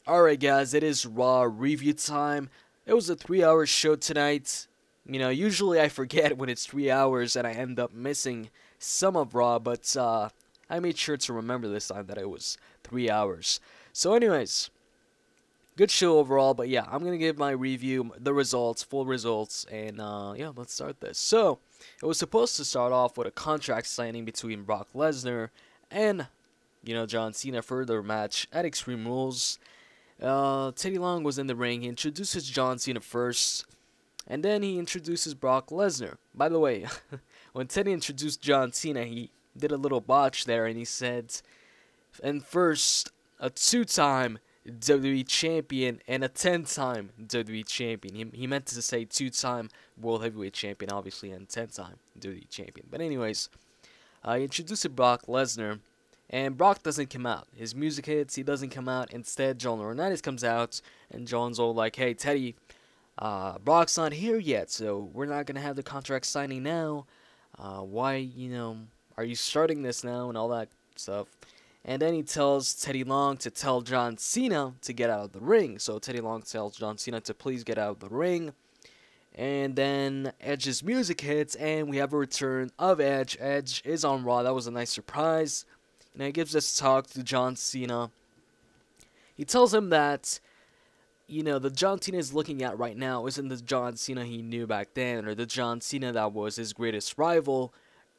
Alright guys, it is Raw review time. It was a 3-hour show tonight. You know, usually I forget when it's 3 hours and I end up missing some of Raw, but I made sure to remember this time that it was 3 hours. So anyways, good show overall, but yeah, I'm going to give my review, the results, full results, and yeah, let's start this. So, it was supposed to start off with a contract signing between Brock Lesnar and, John Cena for their match at Extreme Rules. Teddy Long was in the ring. He introduces John Cena first, and then he introduces Brock Lesnar. By the way, when Teddy introduced John Cena, he did a little botch there, and he said, and first, a 2-time WWE Champion and a 10-time WWE Champion. He meant to say 2-time World Heavyweight Champion, obviously, and 10-time WWE Champion. But anyways, he introduced Brock Lesnar. And Brock doesn't come out. His music hits, he doesn't come out. Instead, John Laurinaitis comes out, and John's all like, hey, Teddy, Brock's not here yet, so we're not going to have the contract signing now. Why, are you starting this now, and all that stuff. And then he tells Teddy Long to tell John Cena to get out of the ring. So Teddy Long tells John Cena to please get out of the ring. And then Edge's music hits, and we have a return of Edge. Edge is on Raw. That was a nice surprise. And he gives this talk to John Cena. He tells him that, the John Cena is looking at right now isn't the John Cena he knew back then, or the John Cena that was his greatest rival,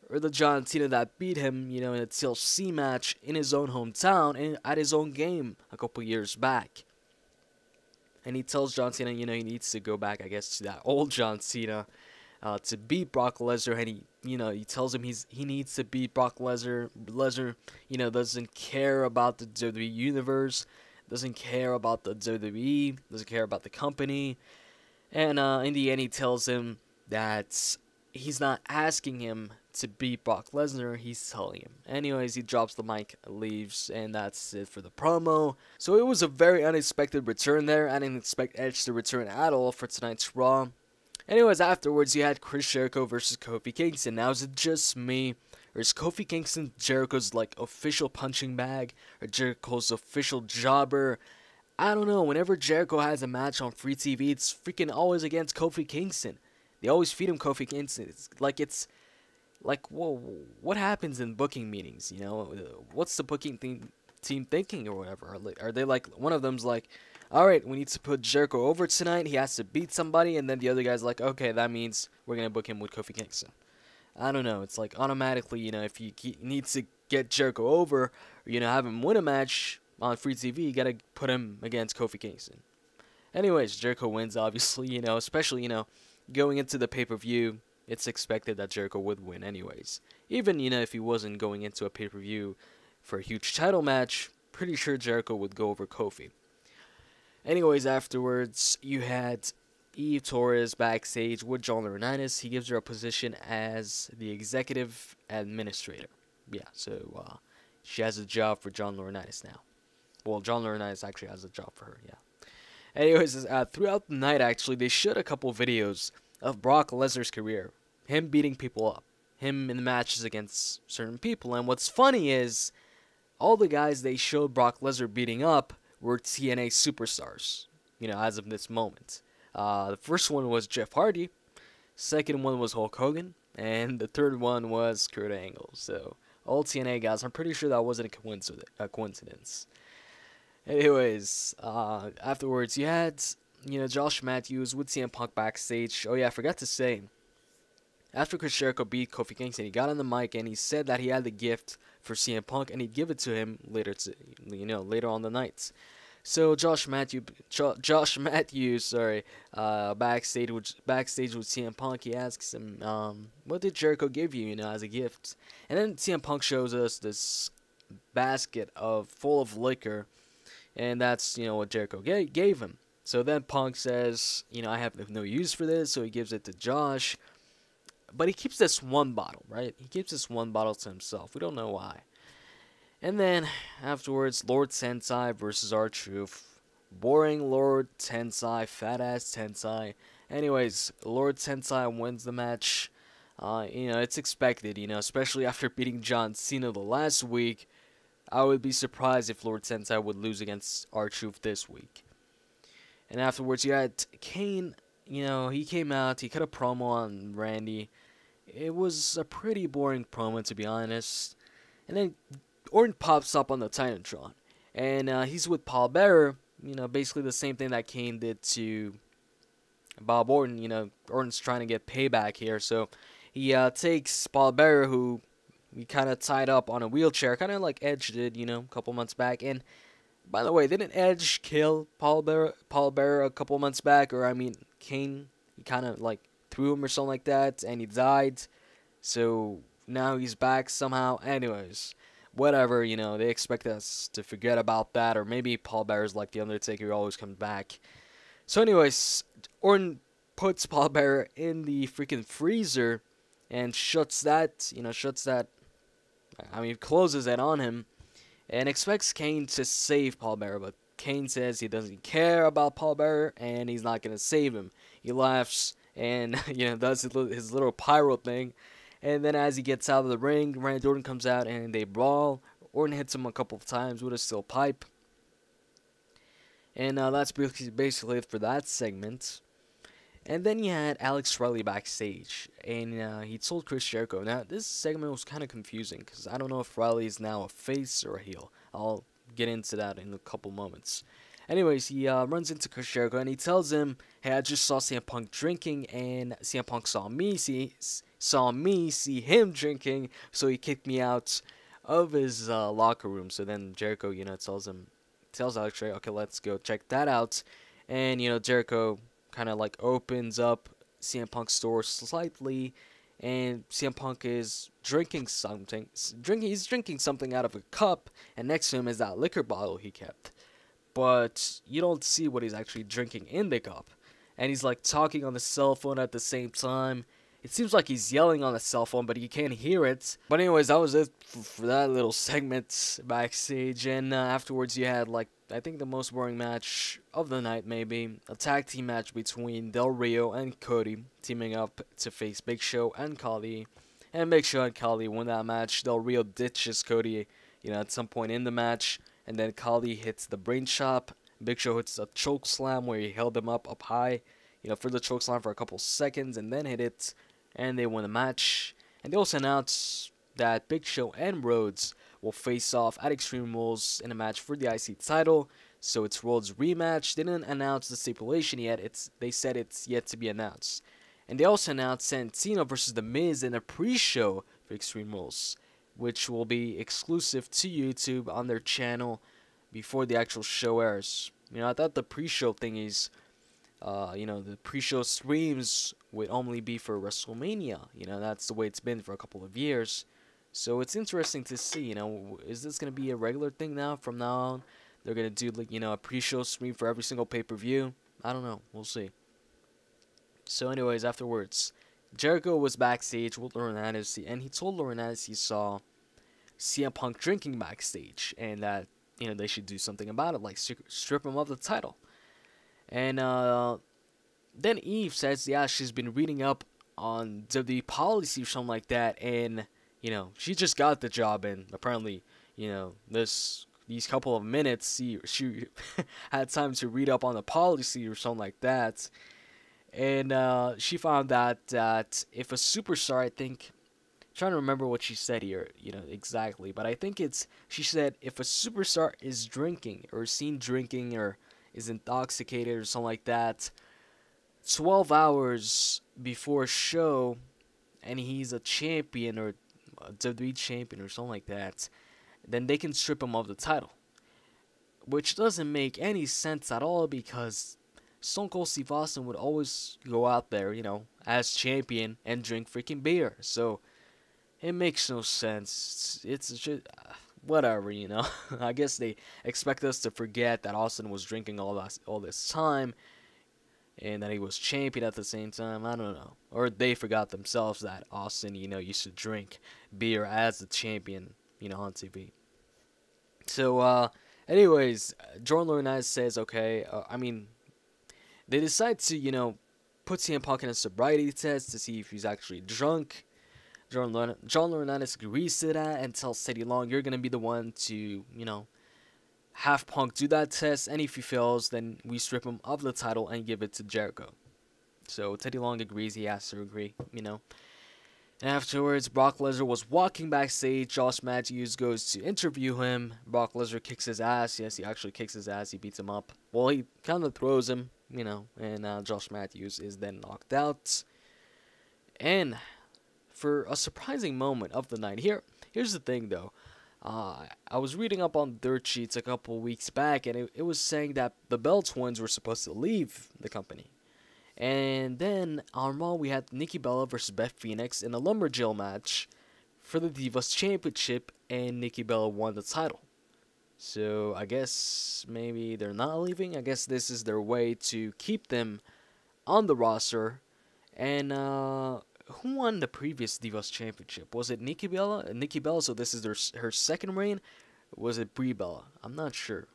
or the John Cena that beat him, in a TLC match in his own hometown and at his own game a couple years back. And he tells John Cena, he needs to go back, I guess, to that old John Cena to beat Brock Lesnar, and he tells him he needs to beat Brock Lesnar. Lesnar, doesn't care about the WWE universe, doesn't care about the WWE, doesn't care about the company, and in the end, he tells him that he's not asking him to beat Brock Lesnar, he's telling him. Anyways, he drops the mic, leaves, and that's it for the promo. So it was a very unexpected return there. I didn't expect Edge to return at all for tonight's Raw. Anyways, afterwards, you had Chris Jericho versus Kofi Kingston. Now, is it just me, or is Kofi Kingston Jericho's, official punching bag, or Jericho's official jobber? I don't know. Whenever Jericho has a match on free TV, it's freaking always against Kofi Kingston. They always feed him Kofi Kingston. It's like, whoa, what happens in booking meetings, What's the booking team thinking or whatever? Are they like, one of them's like, alright, we need to put Jericho over tonight, he has to beat somebody, and then the other guy's like, okay, that means we're going to book him with Kofi Kingston. I don't know, it's like automatically, if you need to get Jericho over, or, have him win a match on free TV, you got to put him against Kofi Kingston. Anyways, Jericho wins, obviously, especially, going into the pay-per-view, it's expected that Jericho would win anyways. Even, if he wasn't going into a pay-per-view for a huge title match, pretty sure Jericho would go over Kofi. Anyways, afterwards, you had Eve Torres backstage with John Laurinaitis. He gives her a position as the executive administrator. Yeah, so she has a job for John Laurinaitis now. Well, John Laurinaitis actually has a job for her, yeah. Anyways, throughout the night, actually, they showed a couple videos of Brock Lesnar's career. Him beating people up. Him in the matches against certain people. And what's funny is, all the guys they showed Brock Lesnar beating up were TNA superstars, as of this moment. The first one was Jeff Hardy, second one was Hulk Hogan, and the third one was Kurt Angle. So, all TNA guys, I'm pretty sure that wasn't a coincidence. Anyways, afterwards, you had, Josh Matthews with CM Punk backstage. Oh yeah, I forgot to say, after Chris Jericho beat Kofi Kingston, he got on the mic and he said that he had the gift for CM Punk and he'd give it to him later on the night. So Josh Matthews, backstage with CM Punk, he asks him, what did Jericho give you, as a gift? And then CM Punk shows us this basket full of liquor, and that's, what Jericho gave him. So then Punk says, I have no use for this, so he gives it to Josh. But he keeps this one bottle, right? He keeps this one bottle to himself. We don't know why. And then, afterwards, Lord Tensai versus R-Truth. Boring Lord Tensai, fat-ass Tensai. Anyways, Lord Tensai wins the match. It's expected, especially after beating John Cena the last week. I would be surprised if Lord Tensai would lose against R-Truth this week. And afterwards, you had Kane. You know, he came out, he cut a promo on Randy. It was a pretty boring promo, to be honest. And then Orton pops up on the Titantron. And he's with Paul Bearer. You know, basically the same thing that Kane did to Bob Orton. You know, Orton's trying to get payback here. So he takes Paul Bearer, who he kind of tied up on a wheelchair. Kind of like Edge did, you know, a couple months back. And by the way, didn't Edge kill Paul Bearer a couple months back? Or, I mean, Kane, he kind of like threw him or something like that, and he died. So now he's back somehow. Anyways, whatever, you know, they expect us to forget about that. Or maybe Paul Bearer's like The Undertaker, he always comes back. So anyways, Orton puts Paul Bearer in the freaking freezer and shuts that, closes it on him. And expects Kane to save Paul Bearer, but Kane says he doesn't care about Paul Bearer and he's not going to save him. He laughs and, does his little pyro thing. And then as he gets out of the ring, Randy Orton comes out and they brawl. Orton hits him a couple of times with a steel pipe. And that's basically it for that segment. And then you had Alex Riley backstage, and he told Chris Jericho. Now, this segment was kind of confusing, because I don't know if Riley is now a face or a heel. I'll get into that in a couple moments. Anyways, he runs into Chris Jericho, and he tells him, hey, I just saw CM Punk drinking, and CM Punk saw me see him drinking, so he kicked me out of his locker room. So then Jericho, tells Alex Riley, okay, let's go check that out. And, Jericho kind of like opens up CM Punk's door slightly, and CM Punk is drinking something. He's drinking something out of a cup, and next to him is that liquor bottle he kept. But you don't see what he's actually drinking in the cup. And he's like talking on the cell phone at the same time. It seems like he's yelling on the cell phone, but you can't hear it. But anyways, that was it for that little segment backstage. And afterwards, you had I think the most boring match of the night, maybe. A tag team match between Del Rio and Cody, teaming up to face Big Show and Khali. And Big Show and Khali win that match. Del Rio ditches Cody, at some point in the match. And then Khali hits the brain chop. Big Show hits a choke slam where he held him up high, for the choke slam for a couple seconds and then hit it. And they win the match. And they also announced that Big Show and Rhodes will face off at Extreme Rules in a match for the IC title. So it's Rhodes' rematch. They didn't announce the stipulation yet. They said it's yet to be announced. And they also announced Santino versus The Miz in a pre-show for Extreme Rules, which will be exclusive to YouTube on their channel before the actual show airs. I thought the pre-show thing is, the pre-show streams would only be for WrestleMania. That's the way it's been for a couple of years. So it's interesting to see, is this going to be a regular thing now from now on? They're going to do, a pre-show stream for every single pay-per-view? I don't know. We'll see. So anyways, afterwards, Jericho was backstage with Laurinaitis, and he told Laurinaitis he saw CM Punk drinking backstage, and that, they should do something about it, like strip him of the title. And then Eve says, yeah, she's been reading up on WWE policy or something like that, and she just got the job, and apparently, these couple of minutes, she had time to read up on the policy or something like that. And she found out that if a superstar, I think, I'm trying to remember what she said here, exactly, but I think she said if a superstar is drinking or seen drinking or is intoxicated or something like that, 12 hours before a show, and he's a champion or a WWE champion or something like that, then they can strip him of the title. Which doesn't make any sense at all, because Stone Cold Steve Austin would always go out there, as champion and drink freaking beer. So it makes no sense. It's just whatever, I guess they expect us to forget that Austin was drinking all this time, and that he was champion at the same time. I don't know. Or they forgot themselves that Austin, used to drink beer as the champion, on TV. So, anyways, Jordan Laurinaitis says, okay, they decide to, put CM Punk in a sobriety test to see if he's actually drunk. John Laurinaitis agrees to that and tells Teddy Long, you're going to be the one to, have Punk do that test, and if he fails, then we strip him of the title and give it to Jericho. So Teddy Long agrees, he has to agree, And afterwards, Brock Lesnar was walking backstage. Josh Matthews goes to interview him. Brock Lesnar kicks his ass. Yes, he actually kicks his ass. He beats him up. Well, he kind of throws him, and Josh Matthews is then knocked out. And for a surprising moment of the night, here's the thing, though. I was reading up on dirt sheets a couple weeks back, and it was saying that the Bell Twins were supposed to leave the company. And then on Raw, we had Nikki Bella versus Beth Phoenix in a Lumberjill match for the Divas Championship, and Nikki Bella won the title. So I guess maybe they're not leaving. I guess this is their way to keep them on the roster. And who won the previous Divas Championship? Was it Nikki Bella? Nikki Bella, so this is her second reign? Or was it Brie Bella? I'm not sure.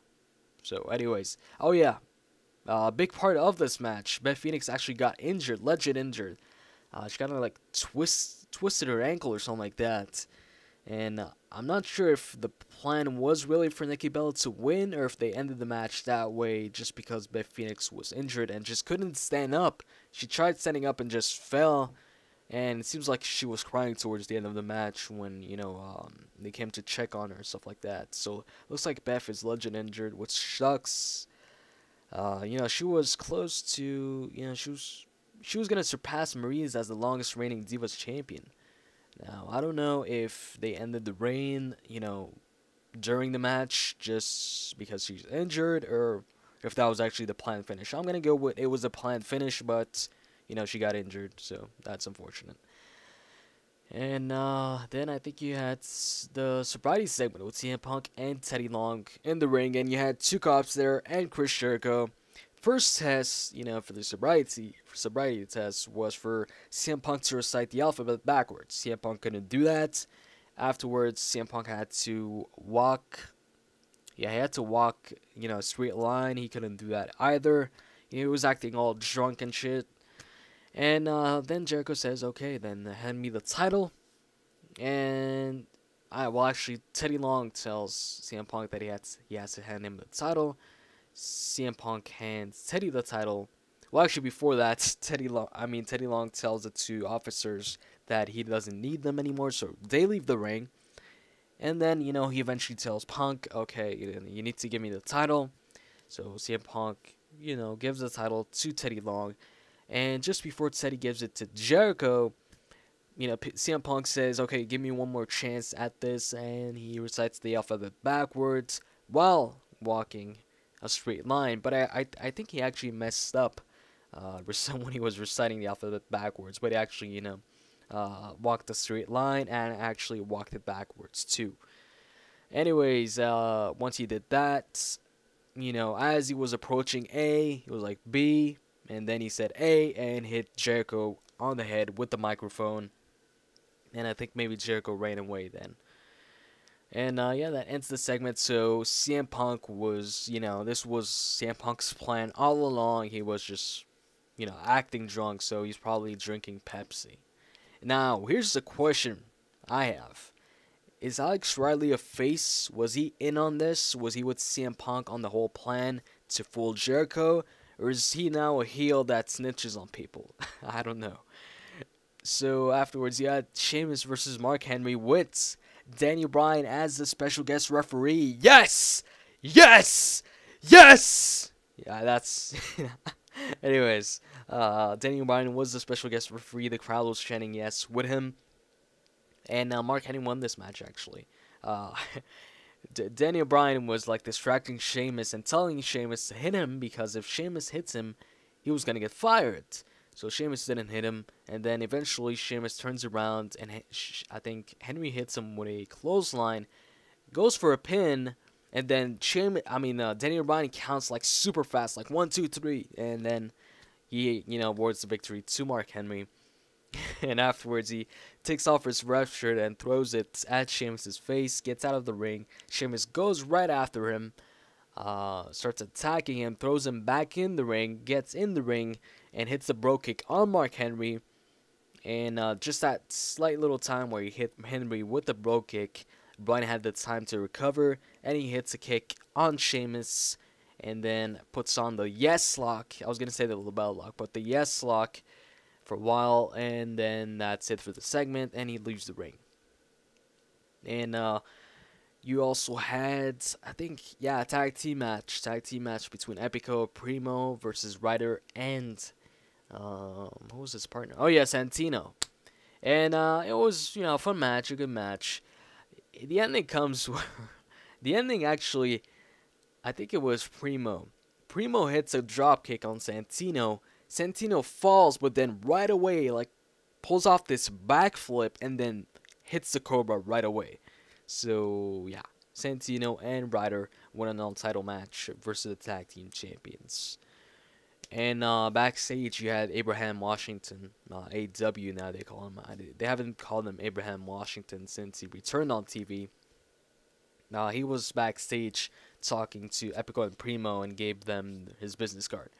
So anyways, oh yeah. A big part of this match, Beth Phoenix actually got injured, legit injured. She kind of like twisted her ankle or something like that. And I'm not sure if the plan was really for Nikki Bella to win, or if they ended the match that way just because Beth Phoenix was injured and just couldn't stand up. She tried standing up and just fell. And it seems like she was crying towards the end of the match when, they came to check on her and stuff like that. So, looks like Beth is legit injured, which sucks. She was close to, she was going to surpass Maria's as the longest reigning Divas champion. Now, I don't know if they ended the reign, during the match just because she's injured, or if that was actually the planned finish. I'm going to go with it was a planned finish, but she got injured, so that's unfortunate. And then I think you had the sobriety segment with CM Punk and Teddy Long in the ring, and you had two cops there and Chris Jericho. First test, for the sobriety test was for CM Punk to recite the alphabet backwards. CM Punk couldn't do that. Afterwards, CM Punk had to walk. Yeah, he had to walk, a straight line. He couldn't do that either. He was acting all drunk and shit. And then Jericho says, okay, then hand me the title. And, actually, Teddy Long tells CM Punk that he has to hand him the title. CM Punk hands Teddy the title. Well, actually, before that, Teddy Long tells the two officers that he doesn't need them anymore, so they leave the ring. And then, he eventually tells Punk, okay, you need to give me the title. So CM Punk, gives the title to Teddy Long. And just before Teddy gives it to Jericho, CM Punk says, okay, give me one more chance at this. And he recites the alphabet backwards while walking a straight line. But I think he actually messed up when he was reciting the alphabet backwards. But he actually, walked a straight line and actually walked it backwards too. Anyways, once he did that, as he was approaching A, he was like B. And then he said A and hit Jericho on the head with the microphone. And I think maybe Jericho ran away then. And that ends the segment. So CM Punk was, this was CM Punk's plan all along. He was just, acting drunk. So he's probably drinking Pepsi. Now, here's the question I have. Is Alex Riley a face? Was he in on this? Was he with CM Punk on the whole plan to fool Jericho? Or is he now a heel that snitches on people? I don't know. So afterwards, you had Sheamus versus Mark Henry with Daniel Bryan as the special guest referee. Yes! Yes! Yes! Yeah, that's... Anyways, Daniel Bryan was the special guest referee. The crowd was chanting yes with him. And Mark Henry won this match, actually. Daniel Bryan was like distracting Sheamus and telling Sheamus to hit him because if Sheamus hits him, he was going to get fired. So Sheamus didn't hit him, and then eventually Sheamus turns around and I think Henry hits him with a clothesline, goes for a pin, and then Daniel Bryan counts like super fast, like 1, 2, 3, and then he awards the victory to Mark Henry. And afterwards, he takes off his ref shirt and throws it at Sheamus' face, gets out of the ring. Sheamus goes right after him, starts attacking him, throws him back in the ring, gets in the ring, and hits the bro kick on Mark Henry. And just that slight little time where he hit Henry with the bro kick, Bryan had the time to recover, and he hits a kick on Sheamus, and then puts on the yes lock. I was going to say the label lock, but the yes lock for a while, and then that's it for the segment, and he leaves the ring. And you also had, I think, a tag team match between Epico Primo versus Ryder and who was his partner? Oh yeah, Santino. And it was, a fun match, a good match. The ending comes the ending actually, I think it was Primo. Primo hits a drop kick on Santino. Santino falls, but then right away, pulls off this backflip and then hits the Cobra right away. So, yeah, Santino and Ryder won a non-title match versus the tag team champions. And backstage, you had Abraham Washington, AW now they call him. They haven't called him Abraham Washington since he returned on TV. He was backstage talking to Epico and Primo and gave them his business card.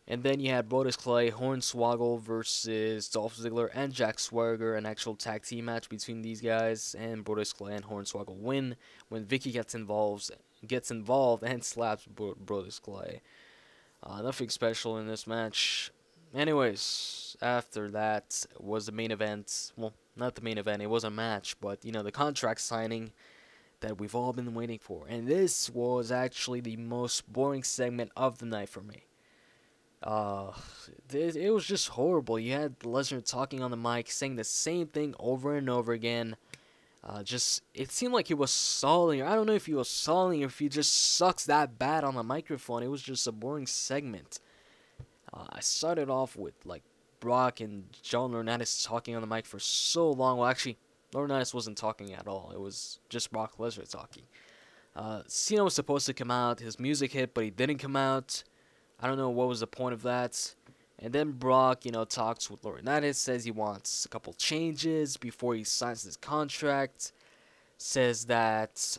And then you had Brodus Clay, Hornswoggle versus Dolph Ziggler and Jack Swagger, an actual tag team match between these guys. And Brodus Clay and Hornswoggle win when Vicky gets involved and slaps Brodus Clay. Nothing special in this match. Anyways, after that was the main event. Well, not the main event, it was a match, but the contract signing that we've all been waiting for. And this was actually the most boring segment of the night for me. It was just horrible. You had Lesnar talking on the mic, saying the same thing over and over again. It seemed like he was stalling. I don't know if he was stalling or if he just sucks that bad on the microphone. It was just a boring segment. I started off with, Brock and John Laurinaitis talking on the mic for so long. Well, actually, Laurinaitis wasn't talking at all. It was just Brock Lesnar talking. Cena was supposed to come out. His music hit, but he didn't come out. I don't know what was the point of that. And then Brock, talks with Laurinaitis, says he wants a couple changes before he signs his contract. Says that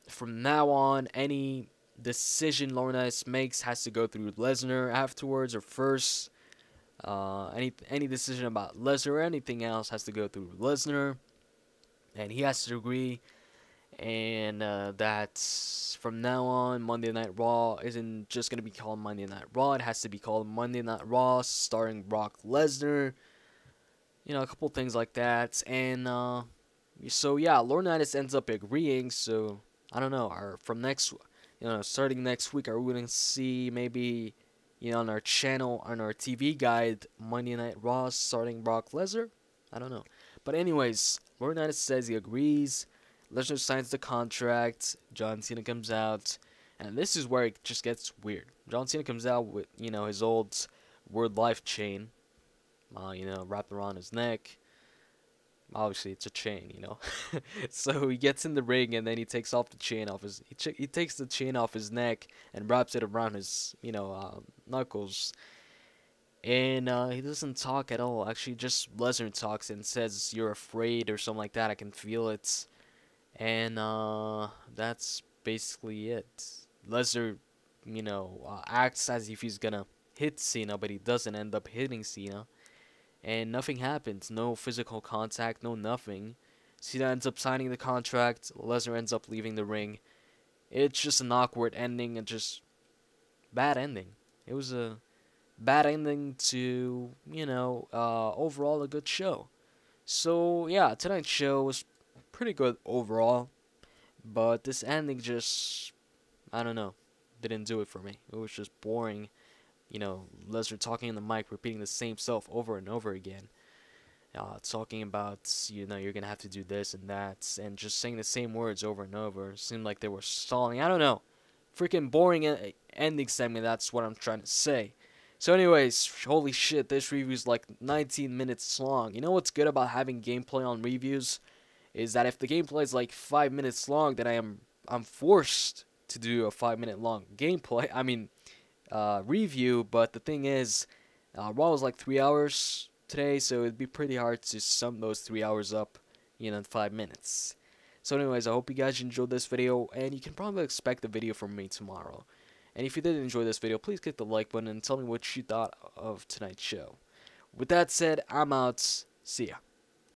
from now on, any decision Laurinaitis makes has to go through Lesnar afterwards or first. Any decision about Lesnar or anything else has to go through Lesnar. And he has to agree. And that from now on, Monday Night Raw isn't just going to be called Monday Night Raw. It has to be called Monday Night Raw starring Brock Lesnar. A couple things like that. And Laurinaitis ends up agreeing. So, I don't know. Starting next week, are we going to see maybe, on our channel, on our TV guide, Monday Night Raw starting Brock Lesnar? I don't know. But anyways, Laurinaitis says he agrees. Lesnar signs the contract. John Cena comes out. And this is where it just gets weird. John Cena comes out with, his old Word Life chain. Wrapped around his neck. Obviously, it's a chain, So he gets in the ring and then he takes off the chain off his... He takes the chain off his neck and wraps it around his, knuckles. And he doesn't talk at all. Actually, just Lesnar talks and says, "You're afraid," or something like that. I can feel it. And that's basically it. Lesnar, acts as if he's gonna hit Cena, but he doesn't end up hitting Cena. And nothing happens. No physical contact, no nothing. Cena ends up signing the contract. Lesnar ends up leaving the ring. It's just an awkward ending and just bad ending. It was a bad ending to, overall a good show. So, yeah, tonight's show was pretty good overall, but this ending just, I don't know, didn't do it for me. It was just boring. Lesnar talking in the mic, repeating the same stuff over and over again. Talking about, you're gonna have to do this and that, and just saying the same words over and over. It seemed like they were stalling. I don't know. Freaking boring ending segment, that's what I'm trying to say. So anyways, holy shit, this review is 19 minutes long. You know what's good about having gameplay on reviews? Is that if the gameplay is 5 minutes long, then I'm forced to do a 5-minute long gameplay. Review. But the thing is, Raw was 3 hours today, so it'd be pretty hard to sum those 3 hours up, in 5 minutes. So anyways, I hope you guys enjoyed this video, and you can probably expect a video from me tomorrow. And if you did enjoy this video, please click the like button and tell me what you thought of tonight's show. With that said, I'm out. See ya.